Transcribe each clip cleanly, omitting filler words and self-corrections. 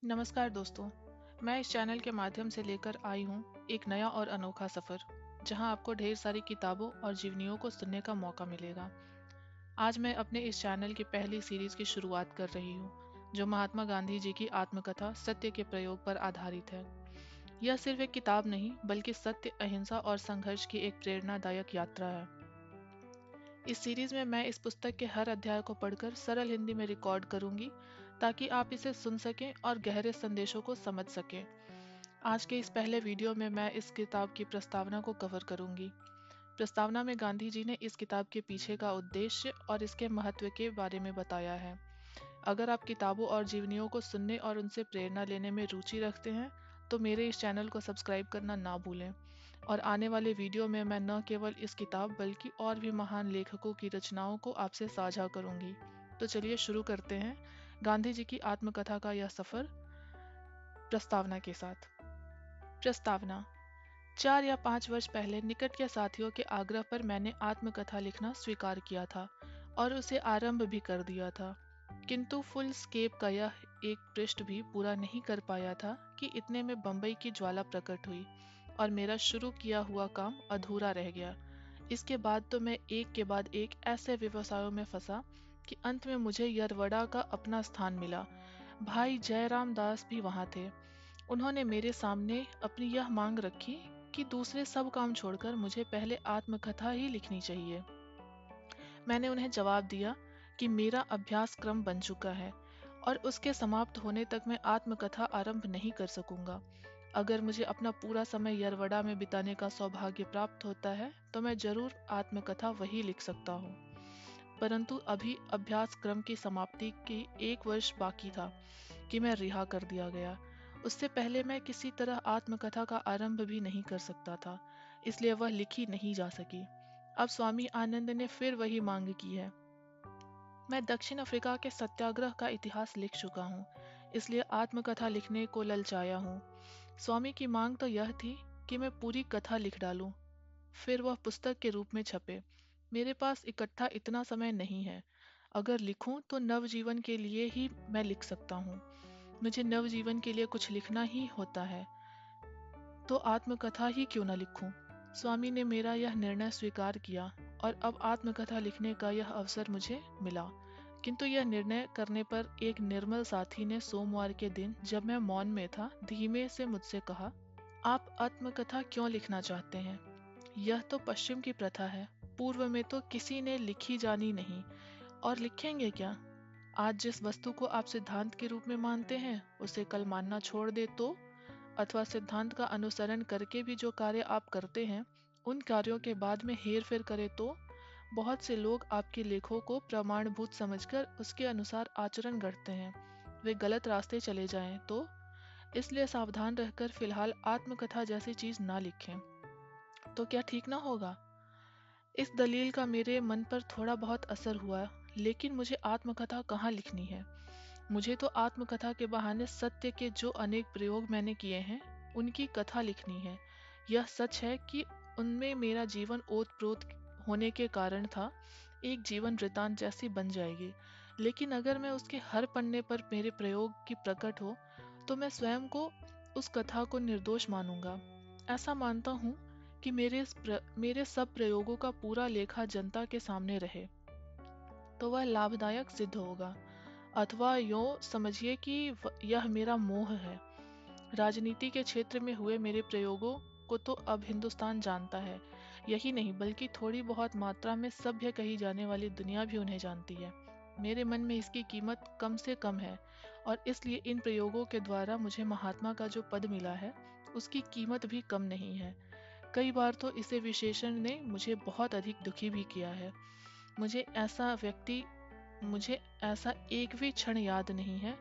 नमस्कार दोस्तों। मैं इस चैनल के माध्यम से लेकर आई हूँ एक नया और अनोखा सफ़र, जहाँ आपको ढेर सारी किताबों और जीवनियों को सुनने का मौका मिलेगा। आज मैं अपने इस चैनल की पहली सीरीज़ की शुरुआत कर रही हूँ, जो महात्मा गांधी जी की आत्मकथा सत्य के प्रयोग पर आधारित है। यह सिर्फ एक किताब नहीं, बल्कि सत्य, अहिंसा और संघर्ष की एक प्रेरणादायक यात्रा है। इस सीरीज में मैं इस पुस्तक के हर अध्याय को पढ़कर सरल हिंदी में रिकॉर्ड करूंगी, ताकि आप इसे सुन सकें और गहरे संदेशों को समझ सकें। आज के इस पहले वीडियो में मैं इस किताब की प्रस्तावना को कवर करूंगी। प्रस्तावना में गांधी जी ने इस किताब के पीछे का उद्देश्य और इसके महत्व के बारे में बताया है। अगर आप किताबों और जीवनियों को सुनने और उनसे प्रेरणा लेने में रुचि रखते हैं, तो मेरे इस चैनल को सब्सक्राइब करना ना भूलें। और आने वाले वीडियो में मैं न केवल इस किताब बल्कि और भी महान लेखकों की रचनाओं को आपसे साझा करूंगी। तो चलिए शुरू करते हैं गांधी जी की आत्मकथा का यह सफर प्रस्तावना के साथ। प्रस्तावना। 4 या 5 वर्ष पहले निकट के साथियों के आग्रह पर मैंने आत्मकथा लिखना स्वीकार किया था और उसे आरंभ भी कर दिया था, किंतु फुल स्केप का यह एक पृष्ठ भी पूरा नहीं कर पाया था कि इतने में बंबई की ज्वाला प्रकट हुई और मेरा शुरू किया हुआ काम अधूरा रह गया। इसके बाद तो मैं एक के बाद एक ऐसे व्यवसायों में फंसा कि अंत में मुझे यरवड़ा का अपना स्थान मिला। भाई जयराम दास भी वहां थे। उन्होंने मेरे सामने अपनी यह मांग रखी कि दूसरे सब काम छोड़कर मुझे पहले आत्मकथा ही लिखनी चाहिए। मैंने उन्हें जवाब दिया कि मेरा अभ्यास क्रम बन चुका है और उसके समाप्त होने तक मैं आत्मकथा आरंभ नहीं कर सकूंगा। अगर मुझे अपना पूरा समय यरवड़ा में बिताने का सौभाग्य प्राप्त होता है, तो मैं जरूर आत्मकथा वही लिख सकता हूँ। परंतु अभी अभ्यास क्रम की समाप्ति की 1 वर्ष बाकी था कि मैं रिहा कर दिया गया। उससे पहले मैं किसी तरह आत्मकथा का आरंभ भी नहीं कर सकता था, इसलिए वह लिखी नहीं जा सकी। अब स्वामी आनंद ने फिर वही मांग की है। मैं दक्षिण अफ्रीका के सत्याग्रह का इतिहास लिख चुका हूँ, इसलिए आत्मकथा लिखने को ललचाया हूँ। स्वामी की मांग तो यह थी कि मैं पूरी कथा लिख डालूं, फिर वह पुस्तक के रूप में छपे। मेरे पास इकट्ठा इतना समय नहीं है। अगर लिखूं तो नवजीवन के लिए ही मैं लिख सकता हूँ। मुझे नवजीवन के लिए कुछ लिखना ही होता है, तो आत्मकथा ही क्यों न लिखूं। स्वामी ने मेरा यह निर्णय स्वीकार किया और अब आत्मकथा लिखने का यह अवसर मुझे मिला। किंतु यह निर्णय करने पर एक निर्मल साथी ने सोमवार के दिन, जब मैं मौन में था, धीमे से मुझसे कहा, आप आत्मकथा क्यों लिखना चाहते हैं? यह तो पश्चिम की प्रथा है। पूर्व में तो किसी ने लिखी जानी नहीं, और लिखेंगे क्या? आज जिस वस्तु को आप सिद्धांत के रूप में मानते हैं, उसे कल मानना छोड़ दे तो, अथवा सिद्धांत का अनुसरण करके भी जो कार्य आप करते हैं, उन कार्यों के बाद में हेर फेर करे तो, बहुत से लोग आपके लेखों को प्रमाणभूत समझकर उसके अनुसार आचरण करते हैं, वे गलत रास्ते चले जाएं तो, इसलिए सावधान रहकर फिलहाल आत्मकथा जैसी चीज ना लिखें। तो क्या ठीक ना होगा? इस दलील का मेरे मन पर थोड़ा बहुत असर हुआ, लेकिन मुझे आत्मकथा कहाँ लिखनी है? मुझे तो आत्मकथा के बहाने सत्य के जो अनेक प्रयोग मैंने किए हैं, उनकी कथा लिखनी है। यह सच है कि उनमें मेरा जीवन ओतप्रोत होने के कारण था, एक जीवन वृतांत जैसी बन जाएगी। लेकिन अगर मैं उसके हर पन्ने पर मेरे प्रयोग की प्रकट हो, तो मैं स्वयं को, उस कथा को निर्दोष मानूंगा। ऐसा मानता हूँ कि मेरे सब प्रयोगों का पूरा लेखा जनता के सामने रहे, तो वह लाभदायक सिद्ध होगा। अथवा यूं समझिए कि यह मेरा मोह है। राजनीति के क्षेत्र में हुए मेरे प्रयोगों को तो अब हिंदुस्तान जानता है। यही नहीं, बल्कि थोड़ी बहुत मात्रा में सभ्य कही जाने वाली दुनिया भी उन्हें जानती है। मेरे मन में इसकी कीमत कम से कम है, और इसलिए इन प्रयोगों के द्वारा मुझे महात्मा का जो पद मिला है, उसकी कीमत भी कम नहीं है। कई बार तो इसे विशेषण ने मुझे बहुत अधिक दुखी भी किया है। मुझे ऐसा व्यक्ति मुझे ऐसा एक भी क्षण याद नहीं है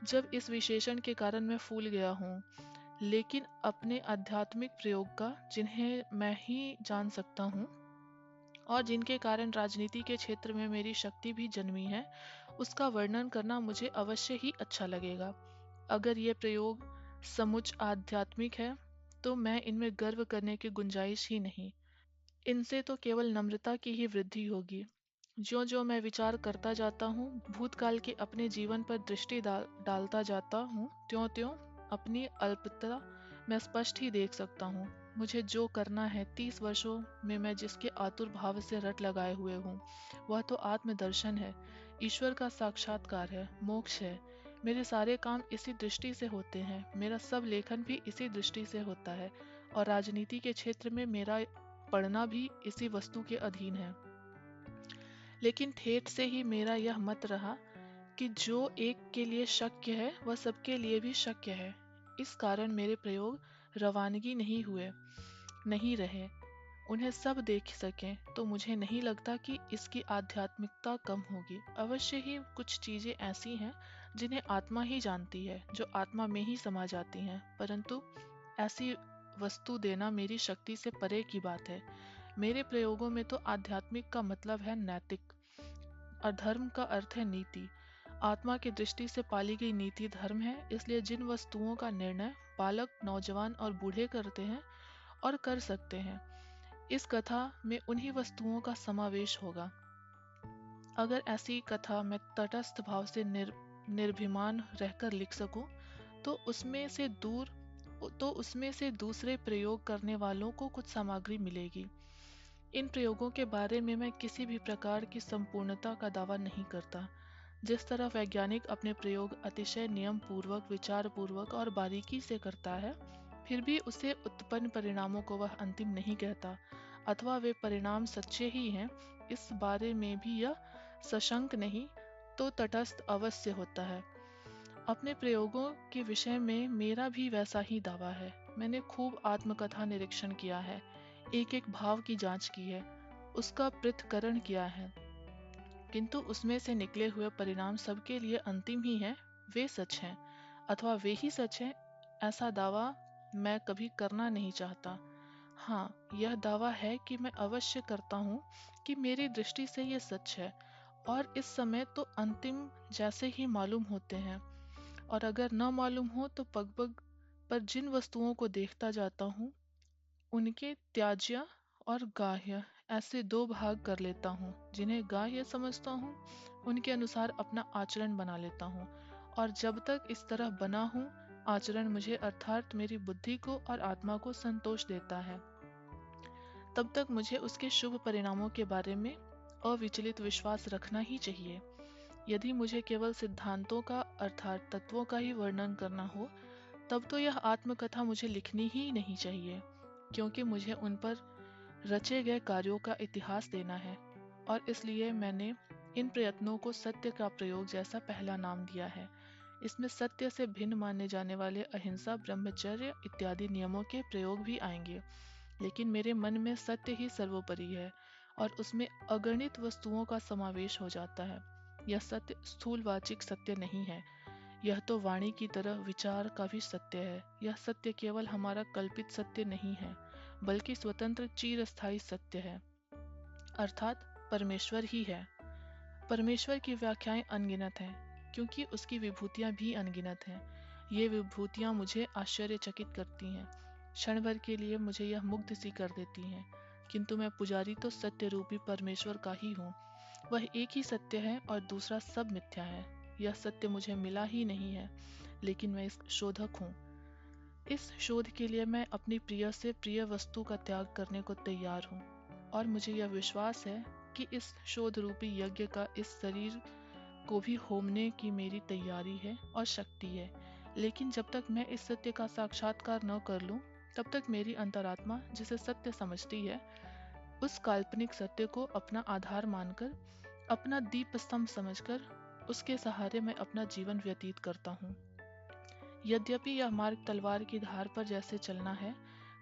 जब इस विशेषण के कारण मैं फूल गया हूँ, लेकिन अपने आध्यात्मिक प्रयोग का, जिन्हें मैं ही जान सकता हूँ और जिनके कारण राजनीति के क्षेत्र में मेरी शक्ति भी जन्मी है, उसका वर्णन करना मुझे अवश्य ही अच्छा लगेगा। अगर ये प्रयोग समुच आध्यात्मिक है, तो मैं इनमें गर्व करने की गुंजाइश ही नहीं। इनसे तो केवल नम्रता की ही वृद्धि होगी। ज्यो ज्यो मैं विचार करता जाता हूँ, भूतकाल के अपने जीवन पर दृष्टि डालता जाता हूँ, त्यों त्यों अपनी अल्पता मैं स्पष्ट ही देख सकता हूँ। मुझे जो करना है, 30 वर्षों में मैं जिसके आतुर भाव से रट लगाए हुए हूँ, वह तो आत्मदर्शन है, ईश्वर का साक्षात्कार है, मोक्ष है। मेरे सारे काम इसी दृष्टि से होते हैं, मेरा सब लेखन भी इसी दृष्टि से होता है, और राजनीति के क्षेत्र में मेरा पढ़ना भी इसी वस्तु के अधीन है। लेकिन ठेठ से ही मेरा यह मत रहा कि जो एक के लिए शक्य है वह सबके लिए भी शक्य है। इस कारण मेरे प्रयोग रवानगी नहीं हुए, नहीं रहे। उन्हें सब देख सकें तो मुझे नहीं लगता कि इसकी आध्यात्मिकता कम होगी। अवश्य ही कुछ चीजें ऐसी हैं जिन्हें आत्मा ही जानती है, जो आत्मा में ही समा जाती हैं, परंतु ऐसी वस्तु देना मेरी शक्ति से परे की बात है। मेरे प्रयोगों में तो आध्यात्मिक का मतलब है नैतिक, और धर्म का अर्थ है नीति। आत्मा की दृष्टि से पाली गई नीति धर्म है, इसलिए जिन वस्तुओं का निर्णय बालक, नौजवान और बूढ़े करते हैं और कर सकते हैं, इस कथा में उन्हीं वस्तुओं का समावेश होगा। अगर ऐसी कथा मैं तटस्थ भाव से निर्भिमान रहकर लिख सकूं, तो उसमें से दूसरे प्रयोग करने वालों को कुछ सामग्री मिलेगी। इन प्रयोगों के बारे में मैं किसी भी प्रकार की संपूर्णता का दावा नहीं करता। जिस तरह वैज्ञानिक अपने प्रयोग अतिशय नियम पूर्वक, विचार पूर्वक और बारीकी से करता है, फिर भी उसे उत्पन्न परिणामों को वह अंतिम नहीं कहता, अथवा वे परिणाम सच्चे ही हैं, इस बारे में भी यह सशंक नहीं तो तटस्थ अवश्य होता है। अपने प्रयोगों के विषय में मेरा भी वैसा ही दावा है। मैंने खूब आत्मकथा निरीक्षण किया है, एक एक भाव की जांच की है, उसका पृथक्करण किया है, किंतु उसमें से निकले हुए परिणाम सबके लिए अंतिम ही हैं, वे सच हैं, अथवा वे ही सच हैं, ऐसा दावा मैं कभी करना नहीं चाहता। हाँ, यह दावा है कि मैं अवश्य करता हूँ कि मेरी दृष्टि से ये सच है, और इस समय तो अंतिम जैसे ही मालूम होते हैं, और अगर न मालूम हो तो पग-पग पर जिन वस्तुओं को देखता जाता हूँ, उनके त्याज्य और गाह्य ऐसे दो भाग कर लेता हूँ। जिन्हें गाह्य समझता हूँ, उनके अनुसार अपना आचरण बना लेता हूँ, और जब तक इस तरह बना हूँ, आचरण मुझे अर्थात मेरी बुद्धि को और आत्मा को संतोष देता है, तब तक मुझे उसके शुभ परिणामों के बारे में अविचलित विश्वास रखना ही चाहिए। यदि मुझे केवल सिद्धांतों का अर्थात तत्वों का ही वर्णन करना हो, तब तो यह आत्मकथा मुझे लिखनी ही नहीं चाहिए, क्योंकि मुझे उन पर रचे गए कार्यों का इतिहास देना है, और इसलिए मैंने इन प्रयत्नों को सत्य का प्रयोग जैसा पहला नाम दिया है। इसमें सत्य से भिन्न माने जाने वाले अहिंसा, ब्रह्मचर्य इत्यादि नियमों के प्रयोग भी आएंगे, लेकिन मेरे मन में सत्य ही सर्वोपरि है, और उसमें अगणित वस्तुओं का समावेश हो जाता है। यह सत्य स्थूलवाचिक सत्य नहीं है, यह तो वाणी की तरह विचार का भी सत्य है। यह सत्य केवल हमारा कल्पित सत्य नहीं है, बल्कि स्वतंत्र चिरस्थायी सत्य है, अर्थात परमेश्वर ही है। परमेश्वर की व्याख्याएं अनगिनत हैं, क्योंकि उसकी विभूतियां भी अनगिनत हैं। ये विभूतियां मुझे आश्चर्यचकित करती हैं, क्षण भर के लिए मुझे यह मुग्ध सी कर देती हैं, किंतु मैं पुजारी तो सत्य रूपी परमेश्वर का ही हूँ। वह एक ही सत्य है और दूसरा सब मिथ्या है। यह सत्य मुझे मिला ही नहीं है, लेकिन मैं इस शोधक हूँ। इस शोध के लिए मैं अपनी प्रिय से प्रिय वस्तु का त्याग करने को तैयार हूँ, और मुझे यह विश्वास है कि इस शोध रूपी यज्ञ का इस शरीर को भी होमने की मेरी तैयारी है और शक्ति है। लेकिन जब तक मैं इस सत्य का साक्षात्कार न कर लूं, तब तक मेरी अंतरात्मा जिसे सत्य समझती है, उस काल्पनिक सत्य को अपना आधार मानकर, अपना दीप स्तंभ समझकर, उसके सहारे मैं अपना जीवन व्यतीत करता हूँ। यद्यपि यह मार्ग तलवार की धार पर जैसे चलना है,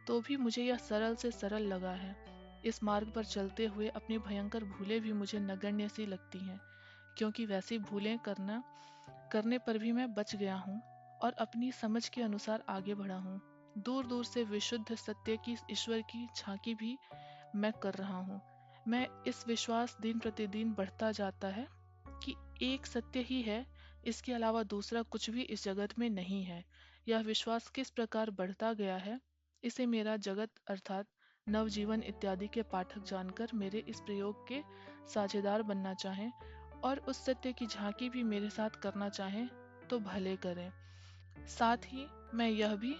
तो भी मुझे यह सरल से सरल लगा है। इस मार्ग पर चलते हुए अपनी भयंकर भूलें भी मुझे नगण्य सी लगती हैं, क्योंकि वैसी भूलें करने पर भी मैं बच गया हूँ, और अपनी समझ के अनुसार आगे बढ़ा हूँ। दूर दूर से विशुद्ध सत्य की, ईश्वर की झांकी भी मैं कर रहा हूँ। मैं इस विश्वास दिन प्रतिदिन बढ़ता जाता है कि एक सत्य ही है, इसके अलावा दूसरा कुछ भी इस जगत में नहीं है। यह विश्वास किस प्रकार बढ़ता गया है, इसे मेरा जगत अर्थात नवजीवन इत्यादि के पाठक जानकर मेरे इस प्रयोग के साझेदार बनना चाहें और उस सत्य की झांकी भी मेरे साथ करना चाहें तो भले करें। साथ ही मैं यह भी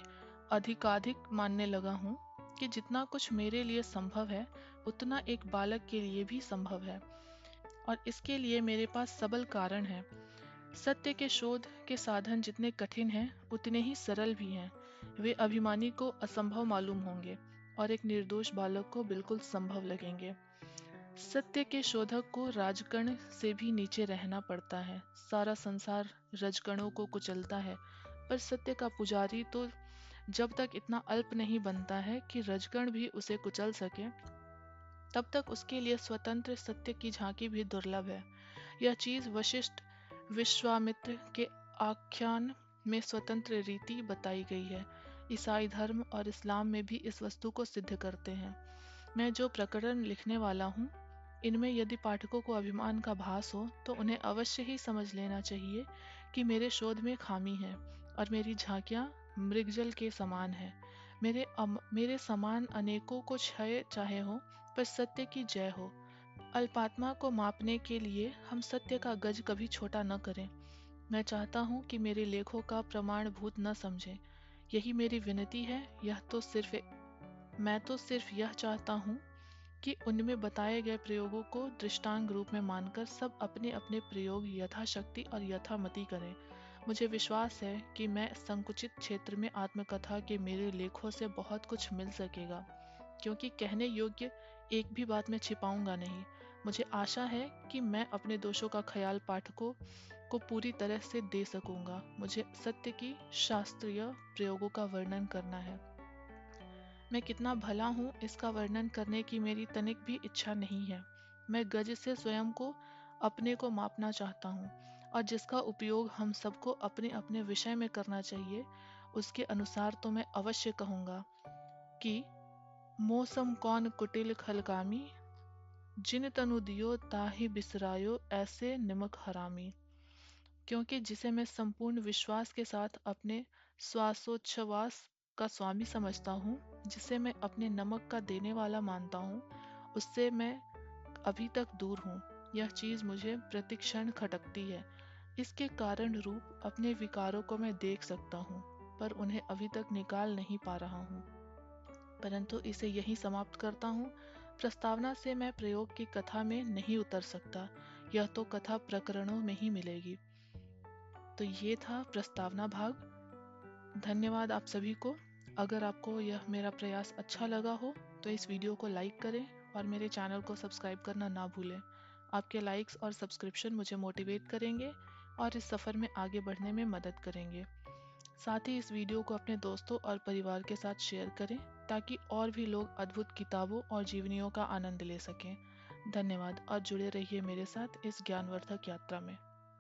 अधिकाधिक मानने लगा हूँ कि जितना कुछ मेरे लिए संभव है उतना एक बालक के लिए भी संभव है, और इसके लिए मेरे पास सबल कारण है। सत्य के शोध के साधन जितने कठिन हैं उतने ही सरल भी हैं। वे अभिमानी को असंभव मालूम होंगे और एक निर्दोष बालक को बिल्कुल संभव लगेंगे। सत्य के शोधक को राजगण से भी नीचे रहना पड़ता है। सारा संसार रजगणों को कुचलता है, पर सत्य का पुजारी तो जब तक इतना अल्प नहीं बनता है कि रजगण भी उसे कुचल सके, तब तक उसके लिए स्वतंत्र सत्य की झांकी भी दुर्लभ है। यह चीज वशिष्ठ विश्वामित्र के आख्यान में स्वतंत्र रीति बताई गई है। ईसाई धर्म और इस्लाम में भी इस वस्तु को सिद्ध करते हैं। मैं जो प्रकरण लिखने वाला हूँ, इनमें यदि पाठकों को अभिमान का भास हो तो उन्हें अवश्य ही समझ लेना चाहिए कि मेरे शोध में खामी है और मेरी झांकियाँ मृगजल के समान है। मेरे समान अनेकों को क्षय चाहे हो, पर सत्य की जय हो। अल्पात्मा को मापने के लिए हम सत्य का गज कभी छोटा न करें। मैं चाहता हूँ कि मेरे लेखों का प्रमाणभूत न समझें। यही मेरी विनती है। मैं तो सिर्फ यह चाहता हूँ कि उनमें बताए गए प्रयोगों को दृष्टांत रूप में मानकर सब अपने अपने प्रयोग यथाशक्ति और यथामति करें। मुझे विश्वास है कि मैं संकुचित क्षेत्र में आत्मकथा के मेरे लेखों से बहुत कुछ मिल सकेगा, क्योंकि कहने योग्य एक भी बात मैं छिपाऊंगा नहीं। मुझे आशा है कि मैं अपने दोषों का ख्याल पाठकों को पूरी तरह से दे सकूंगा। मुझे सत्य की शास्त्रीय प्रयोगों का वर्णन करना है। मैं कितना भला हूँ इसका वर्णन करने की मेरी तनिक भी इच्छा नहीं है। मैं गज से स्वयं को अपने को मापना चाहता हूँ, और जिसका उपयोग हम सबको अपने अपने विषय में करना चाहिए, उसके अनुसार तो मैं अवश्य कहूँगा कि मौसम कौन कुटिल खलकामी, जिन तनु दियो ताहि बिसरायो ऐसे निमक हरामी। क्योंकि जिसे मैं संपूर्ण विश्वास के साथ अपने श्वासोच्छ्वास का स्वामी समझता हूँ, जिसे मैं अपने नमक का देने वाला मानता हूँ, उससे मैं अभी तक दूर हूँ। यह चीज मुझे प्रतिक्षण खटकती है। इसके कारण रूप अपने विकारों को मैं देख सकता हूँ, पर उन्हें अभी तक निकाल नहीं पा रहा हूँ। परंतु इसे यहीं समाप्त करता हूँ। प्रस्तावना से मैं प्रयोग की कथा में नहीं उतर सकता। यह तो कथा प्रकरणों में ही मिलेगी। तो ये था प्रस्तावना भाग। धन्यवाद आप सभी को। अगर आपको यह मेरा प्रयास अच्छा लगा हो तो इस वीडियो को लाइक करें और मेरे चैनल को सब्सक्राइब करना ना भूलें। आपके लाइक्स और सब्सक्रिप्शन मुझे मोटिवेट करेंगे और इस सफ़र में आगे बढ़ने में मदद करेंगे। साथ ही इस वीडियो को अपने दोस्तों और परिवार के साथ शेयर करें, ताकि और भी लोग अद्भुत किताबों और जीवनियों का आनंद ले सकें। धन्यवाद और जुड़े रहिए मेरे साथ इस ज्ञानवर्धक यात्रा में।